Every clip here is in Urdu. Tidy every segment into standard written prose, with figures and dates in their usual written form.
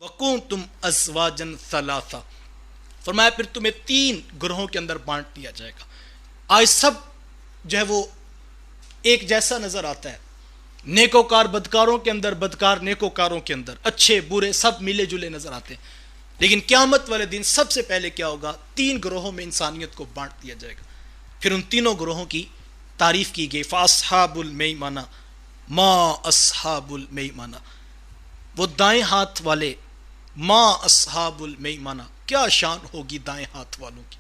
وَكُنْتُمْ أَزْوَاجًا ثَلَاثًا، فرمایا پھر تمہیں 3 گروہوں کے اندر بانٹ دیا جائے گا۔ آج سب جو ہے وہ ایک جیسا نظر آتا ہے، نیکوکار بدکاروں کے اندر، بدکار نیکوکاروں کے اندر، اچھے برے سب ملے جلے نظر آتے ہیں، لیکن قیامت والے دن سب سے پہلے کیا ہوگا؟ 3 گروہوں میں انسانیت کو بانٹ دیا جائے گا۔ پھر ان تینوں گروہوں کی تعریف کی گئی، فَأَصْحَابُ الْمَيْمَنَةِ مَا أَصْحَابُ الْمَيْمَنَةِ، وہ دائیں ہاتھ والے، ما اصحاب المیمنہ، کیا شان ہوگی دائیں ہاتھ والوں کی،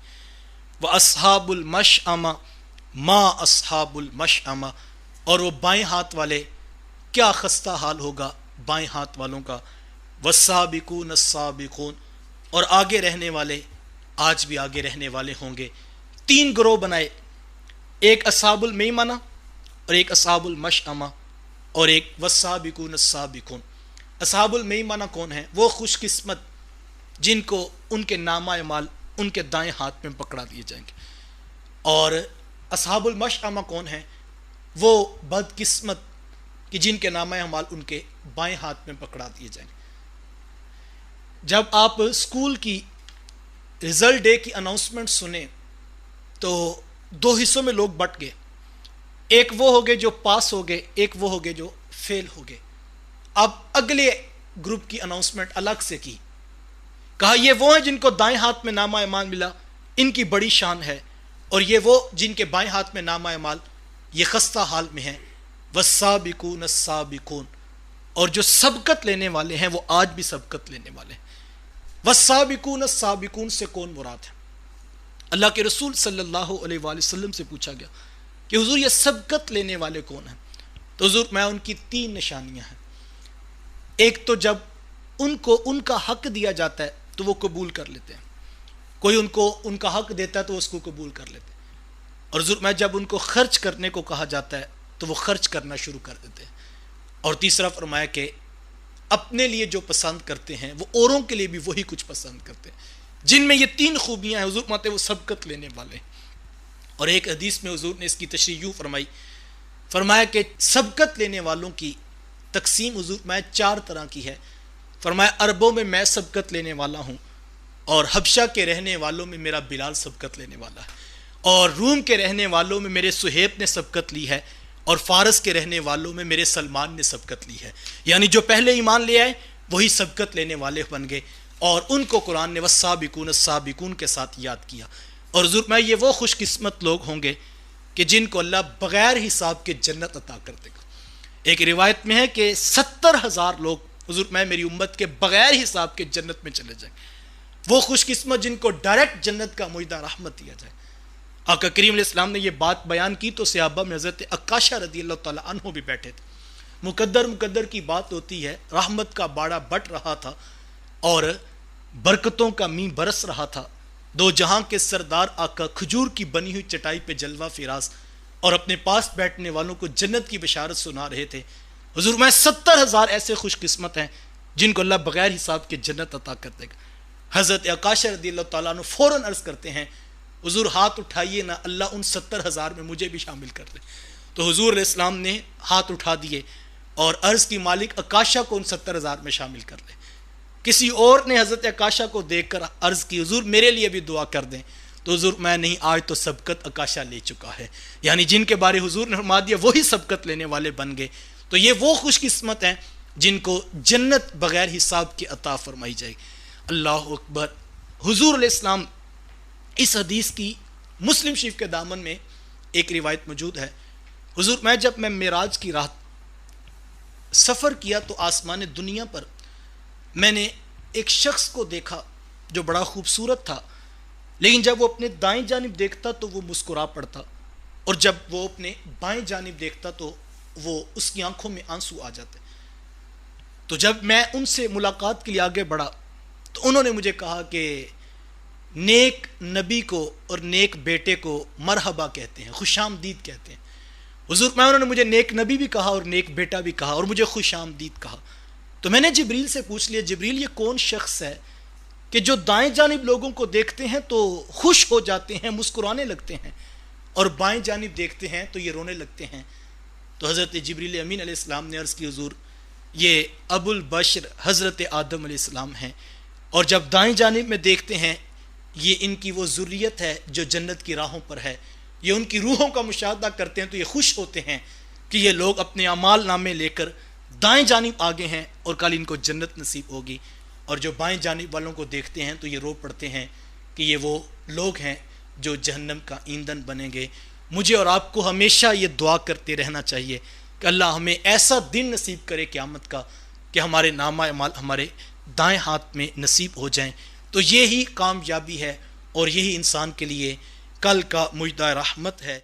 وَأَصْحَابُ الْمَشْأَمَةِ ما اصحاب المشأمہ، اور وہ بائیں ہاتھ والے، کیا خستہ حال ہوگا بائیں ہاتھ والوں کا، وَالسَّابِقُونَ السَّابِقُونَ، اور آگے رہنے والے آج بھی آگے رہنے والے ہوں گے۔ 3 گروہ بنائے، ایک اصحاب المیمنہ اور ایک اصحاب المشأمہ اور ایک وَالسَّابِقُونَ السَّابِقُونَ۔ اصحاب المیمنہ کون ہیں؟ وہ خوش قسمت جن کو ان کے نامہ اعمال ان کے دائیں ہاتھ میں پکڑا دیے جائیں گے، اور اصحاب المشأمہ کون ہیں؟ وہ بد قسمت کہ جن کے نامہ اعمال ان کے بائیں ہاتھ میں پکڑا دیے جائیں گے۔ جب آپ اسکول کی رزلٹ ڈے کی اناؤنسمنٹ سنیں تو 2 حصوں میں لوگ بٹ گئے، ایک وہ ہو گئے جو پاس ہو گئے، ایک وہ ہو گئے جو فیل ہو گئے۔ اب اگلے گروپ کی اناؤنسمنٹ الگ سے کی، کہا یہ وہ ہیں جن کو دائیں ہاتھ میں نامہ اعمال ملا، ان کی بڑی شان ہے، اور یہ وہ جن کے بائیں ہاتھ میں نامہ اعمال یہ خستہ حال میں ہیں، والسابقون السابقون، اور جو سبقت لینے والے ہیں وہ آج بھی سبقت لینے والے ہیں۔ والسابقون السابقون سے کون مراد ہے؟ اللہ کے رسول صلی اللہ علیہ وآلہ وسلم سے پوچھا گیا کہ حضور یہ سبقت لینے والے کون ہیں؟ تو حضور میں ان کی 3 نشانیاں ہیں۔ ایک تو جب ان کو ان کا حق دیا جاتا ہے تو وہ قبول کر لیتے ہیں، کوئی ان کو ان کا حق دیتا ہے تو اس کو قبول کر لیتے ہیں، اور حضور میں جب ان کو خرچ کرنے کو کہا جاتا ہے تو وہ خرچ کرنا شروع کر دیتے ہیں، اور تیسرا فرمایا کہ اپنے لیے جو پسند کرتے ہیں وہ اوروں کے لیے بھی وہی کچھ پسند کرتے ہیں۔ جن میں یہ 3 خوبیاں ہیں حضور ماتے وہ سبقت لینے والے ہیں۔ اور ایک حدیث میں حضور نے اس کی تشریح یوں فرمائی، فرمایا کہ سبقت لینے والوں کی تقسیم حضور میں 4 طرح کی ہے۔ فرمایا عربوں میں میں سبقت لینے والا ہوں، اور حبشہ کے رہنے والوں میں میرا بلال سبقت لینے والا ہے، اور روم کے رہنے والوں میں میرے صہیب نے سبقت لی ہے، اور فارس کے رہنے والوں میں میرے سلمان نے سبقت لی ہے۔ یعنی جو پہلے ایمان لے آئے وہی سبقت لینے والے بن گئے، اور ان کو قرآن نے والسابقون السابقون کے ساتھ یاد کیا۔ اور حضور میں یہ وہ خوش قسمت لوگ ہوں گے کہ جن کو اللہ بغیر حساب کے جنت عطا کر دے گا۔ ایک روایت میں ہے کہ 70,000 لوگ حضور میں میری امت کے بغیر حساب کے جنت میں چلے جائیں، وہ خوش قسمت جن کو ڈائریکٹ جنت کا معاہدہ رحمت دیا جائے۔ آقا کریم علیہ السلام نے یہ بات بیان کی تو صحابہ میں حضرت عکاشہ رضی اللہ تعالیٰ عنہ بھی بیٹھے تھے۔ مقدر کی بات ہوتی ہے، رحمت کا باڑا بٹ رہا تھا اور برکتوں کا مینہ برس رہا تھا، 2 جہاں کے سردار آقا کھجور کی بنی ہوئی چٹائی پہ جلوہ فراز اور اپنے پاس بیٹھنے والوں کو جنت کی بشارت سنا رہے تھے۔ حضور میں 70,000 ایسے خوش قسمت ہیں جن کو اللہ بغیر حساب کے جنت عطا کر دے گا۔ حضرت عکاشہ رضی اللہ تعالیٰ عنہ فوراً عرض کرتے ہیں حضور ہاتھ اٹھائیے نا، اللہ ان 70,000 میں مجھے بھی شامل کر لے۔ تو حضور علیہ السلام نے ہاتھ اٹھا دیے اور عرض کی مالک عکاشہ کو ان 70,000 میں شامل کر لے۔ کسی اور نے حضرت عکاشہ کو دیکھ کر عرض کی حضور میرے لیے بھی دعا کر دیں، تو حضور میں نہیں، آج تو سبقت عکاشہ لے چکا ہے، یعنی جن کے بارے حضور نے فرما دیا وہی سبقت لینے والے بن گئے۔ تو یہ وہ خوش قسمت ہیں جن کو جنت بغیر حساب کی عطا فرمائی جائے گی۔ اللہ اکبر۔ حضور علیہ السلام اس حدیث کی مسلم شریف کے دامن میں ایک روایت موجود ہے، حضور جب میں معراج کی رات سفر کیا تو آسمان دنیا پر میں نے ایک شخص کو دیکھا جو بڑا خوبصورت تھا، لیکن جب وہ اپنے دائیں جانب دیکھتا تو وہ مسکرا پڑتا، اور جب وہ اپنے بائیں جانب دیکھتا تو وہ اس کی آنکھوں میں آنسو آ جاتے۔ تو جب میں ان سے ملاقات کے لیے آگے بڑھا تو انہوں نے مجھے کہا کہ نیک نبی کو اور نیک بیٹے کو مرحبا کہتے ہیں، خوش آمدید کہتے ہیں۔ حضور انہوں نے مجھے نیک نبی بھی کہا اور نیک بیٹا بھی کہا اور مجھے خوش آمدید کہا۔ تو میں نے جبریل سے پوچھ لیا، جبریل یہ کون شخص ہے کہ جو دائیں جانب لوگوں کو دیکھتے ہیں تو خوش ہو جاتے ہیں، مسکرانے لگتے ہیں، اور بائیں جانب دیکھتے ہیں تو یہ رونے لگتے ہیں؟ تو حضرت جبریل امین علیہ السلام نے عرض کی حضور یہ ابو البشر حضرت آدم علیہ السلام ہیں، اور جب دائیں جانب میں دیکھتے ہیں یہ ان کی وہ ذریت ہے جو جنت کی راہوں پر ہے، یہ ان کی روحوں کا مشاہدہ کرتے ہیں تو یہ خوش ہوتے ہیں کہ یہ لوگ اپنے اعمال نامے لے کر دائیں جانب آگے ہیں اور کل ان کو جنت نصیب ہوگی، اور جو بائیں جانب والوں کو دیکھتے ہیں تو یہ رو پڑتے ہیں کہ یہ وہ لوگ ہیں جو جہنم کا ایندھن بنیں گے۔ مجھے اور آپ کو ہمیشہ یہ دعا کرتے رہنا چاہیے کہ اللہ ہمیں ایسا دن نصیب کرے قیامت کا کہ ہمارے نامہ اعمال ہمارے دائیں ہاتھ میں نصیب ہو جائیں، تو یہی کامیابی ہے اور یہی انسان کے لیے کل کا مجدہ رحمت ہے۔